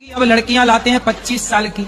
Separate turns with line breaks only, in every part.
अब लड़कियां लाते हैं 25 साल की।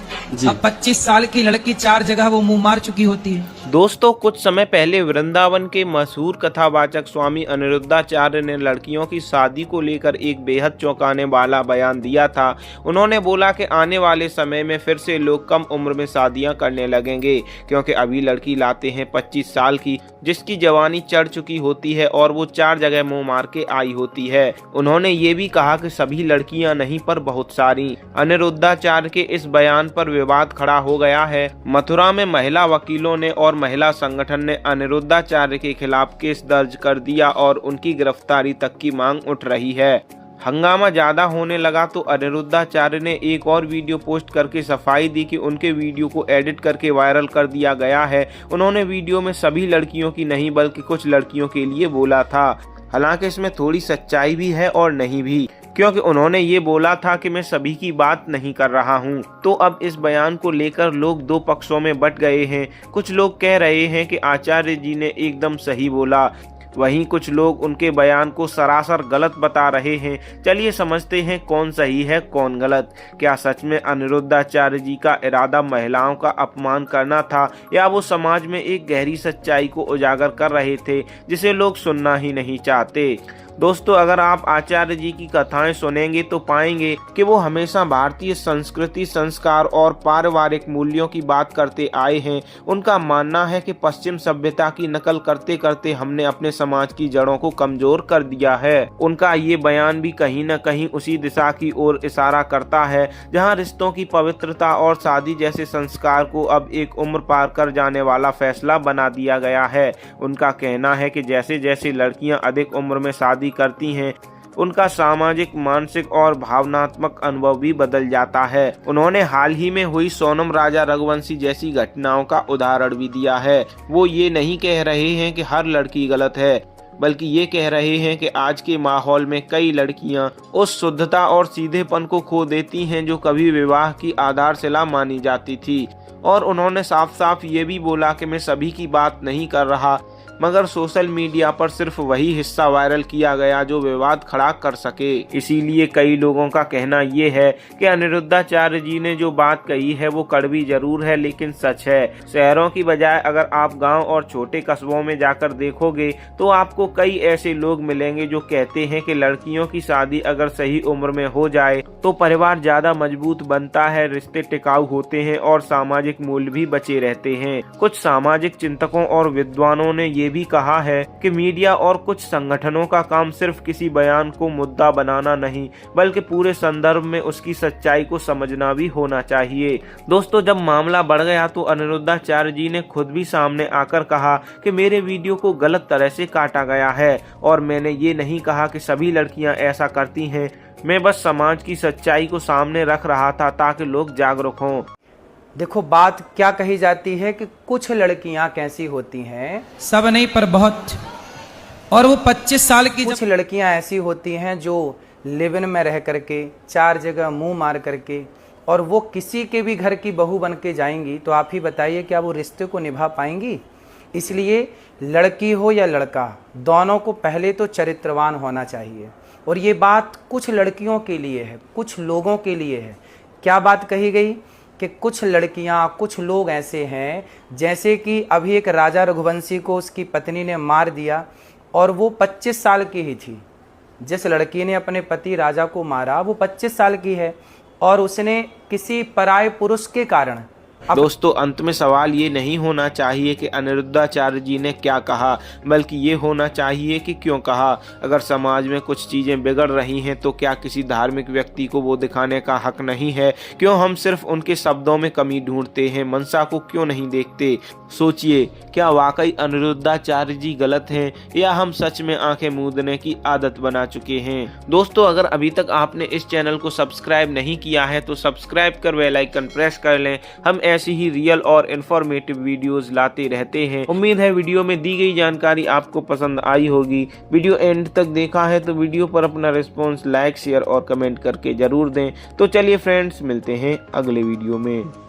अब 25 साल की लड़की 4 जगह वो मुंह मार चुकी होती है।
दोस्तों, कुछ समय पहले वृंदावन के मशहूर कथावाचक स्वामी अनिरुद्धाचार्य ने लड़कियों की शादी को लेकर एक बेहद चौंकाने वाला बयान दिया था। उन्होंने बोला कि आने वाले समय में फिर से लोग कम उम्र में शादियां करने लगेंगे, क्योंकि अभी लड़की लाते हैं 25 साल की, जिसकी जवानी चढ़ चुकी होती है और वो 4 जगह मुंह मार के आई होती है। उन्होंने ये भी कहा कि सभी लड़कियां नहीं पर बहुत सारी। अनिरुद्धाचार्य के इस बयान पर विवाद खड़ा हो गया है। मथुरा में महिला वकीलों ने और महिला संगठन ने अनिरुद्धाचार्य के खिलाफ केस दर्ज कर दिया और उनकी गिरफ्तारी तक की मांग उठ रही है। हंगामा ज्यादा होने लगा तो अनिरुद्धाचार्य ने एक और वीडियो पोस्ट करके सफाई दी कि उनके वीडियो को एडिट करके वायरल कर दिया गया है। उन्होंने वीडियो में सभी लड़कियों की नहीं बल्कि कुछ लड़कियों के लिए बोला था। हालांकि इसमें थोड़ी सच्चाई भी है और नहीं भी, क्योंकि उन्होंने ये बोला था कि मैं सभी की बात नहीं कर रहा हूँ। तो अब इस बयान को लेकर लोग दो पक्षों में बंट गए हैं। कुछ लोग कह रहे हैं कि आचार्य जी ने एकदम सही बोला, वहीं कुछ लोग उनके बयान को सरासर गलत बता रहे हैं। चलिए समझते हैं कौन सही है कौन गलत। क्या सच में अनिरुद्धाचार्य जी का इरादा महिलाओं का अपमान करना था, या वो समाज में एक गहरी सच्चाई को उजागर कर रहे थे जिसे लोग सुनना ही नहीं चाहते। दोस्तों, अगर आप आचार्य जी की कथाएं सुनेंगे तो पाएंगे कि वो हमेशा भारतीय संस्कृति, संस्कार और पारिवारिक मूल्यों की बात करते आए हैं। उनका मानना है कि पश्चिम सभ्यता की नकल करते करते हमने अपने समाज की जड़ों को कमजोर कर दिया है। उनका ये बयान भी कहीं न कहीं उसी दिशा की ओर इशारा करता है जहां रिश्तों की पवित्रता और शादी जैसे संस्कार को अब एक उम्र पार कर जाने वाला फैसला बना दिया गया है। उनका कहना है कि जैसे जैसे लड़कियां अधिक उम्र में शादी करती हैं, उनका सामाजिक, मानसिक और भावनात्मक अनुभव भी बदल जाता है। उन्होंने हाल ही में हुई सोनम राजा रघुवंशी जैसी घटनाओं का उदाहरण भी दिया है। वो ये नहीं कह रहे हैं कि हर लड़की गलत है, बल्कि ये कह रहे हैं कि आज के माहौल में कई लड़कियां उस शुद्धता और सीधेपन को खो देती हैं जो कभी विवाह की आधारशिला मानी जाती थी। और उन्होंने साफ साफ ये भी बोला कि मैं सभी की बात नहीं कर रहा, मगर सोशल मीडिया पर सिर्फ वही हिस्सा वायरल किया गया जो विवाद खड़ा कर सके। इसीलिए कई लोगों का कहना ये है कि अनिरुद्धाचार्य जी ने जो बात कही है वो कड़वी जरूर है लेकिन सच है। शहरों की बजाय अगर आप गांव और छोटे कस्बों में जाकर देखोगे तो आपको कई ऐसे लोग मिलेंगे जो कहते हैं कि लड़कियों की शादी अगर सही उम्र में हो जाए तो परिवार ज्यादा मजबूत बनता है, रिश्ते टिकाऊ होते हैं और सामाजिक मूल्य भी बचे रहते हैं। कुछ सामाजिक चिंतकों और विद्वानों ने ये भी कहा है कि मीडिया और कुछ संगठनों का काम सिर्फ किसी बयान को मुद्दा बनाना नहीं, बल्कि पूरे संदर्भ में उसकी सच्चाई को समझना भी होना चाहिए। दोस्तों, जब मामला बढ़ गया तो अनिरुद्धाचार्य जी ने खुद भी सामने आकर कहा कि मेरे वीडियो को गलत तरह से काटा गया है और मैंने ये नहीं कहा कि सभी लड़कियां ऐसा करती हैं। मैं बस समाज की सच्चाई को सामने रख रहा था ताकि लोग जागरूक हों।
देखो, बात क्या कही जाती है कि कुछ लड़कियां कैसी होती हैं,
सब नहीं पर बहुत। और वो 25 साल की
कुछ लड़कियां ऐसी होती हैं जो लिव इन में रह करके 4 जगह मुंह मार करके और वो किसी के भी घर की बहू बन के जाएंगी, तो आप ही बताइए क्या वो रिश्ते को निभा पाएंगी? इसलिए लड़की हो या लड़का, दोनों को पहले तो चरित्रवान होना चाहिए। और ये बात कुछ लड़कियों के लिए है, कुछ लोगों के लिए है। क्या बात कही गई कि कुछ लड़कियां, कुछ लोग ऐसे हैं, जैसे कि अभी एक राजा रघुवंशी को उसकी पत्नी ने मार दिया और वो 25 साल की ही थी। जिस लड़की ने अपने पति राजा को मारा वो 25 साल की है और उसने किसी पराये पुरुष के कारण।
दोस्तों, अंत में सवाल ये नहीं होना चाहिए कि अनिरुद्धाचार्य जी ने क्या कहा, बल्कि ये होना चाहिए कि क्यों कहा। अगर समाज में कुछ चीजें बिगड़ रही हैं तो क्या किसी धार्मिक व्यक्ति को वो दिखाने का हक नहीं है? क्यों हम सिर्फ उनके शब्दों में कमी ढूंढते हैं, मंशा को क्यों नहीं देखते? सोचिए, क्या वाकई अनिरुद्धाचार्य जी गलत हैं या हम सच में आंखें मूंदने की आदत बना चुके हैं? दोस्तों, अगर अभी तक आपने इस चैनल को सब्सक्राइब नहीं किया है तो सब्सक्राइब कर बेल आइकन प्रेस कर लें। हम ऐसी ही रियल और इंफॉर्मेटिव वीडियोस लाते रहते हैं। उम्मीद है वीडियो में दी गई जानकारी आपको पसंद आई होगी। वीडियो एंड तक देखा है तो वीडियो पर अपना रिस्पॉन्स लाइक, शेयर और कमेंट करके जरूर दें। तो चलिए फ्रेंड्स, मिलते हैं अगले वीडियो में।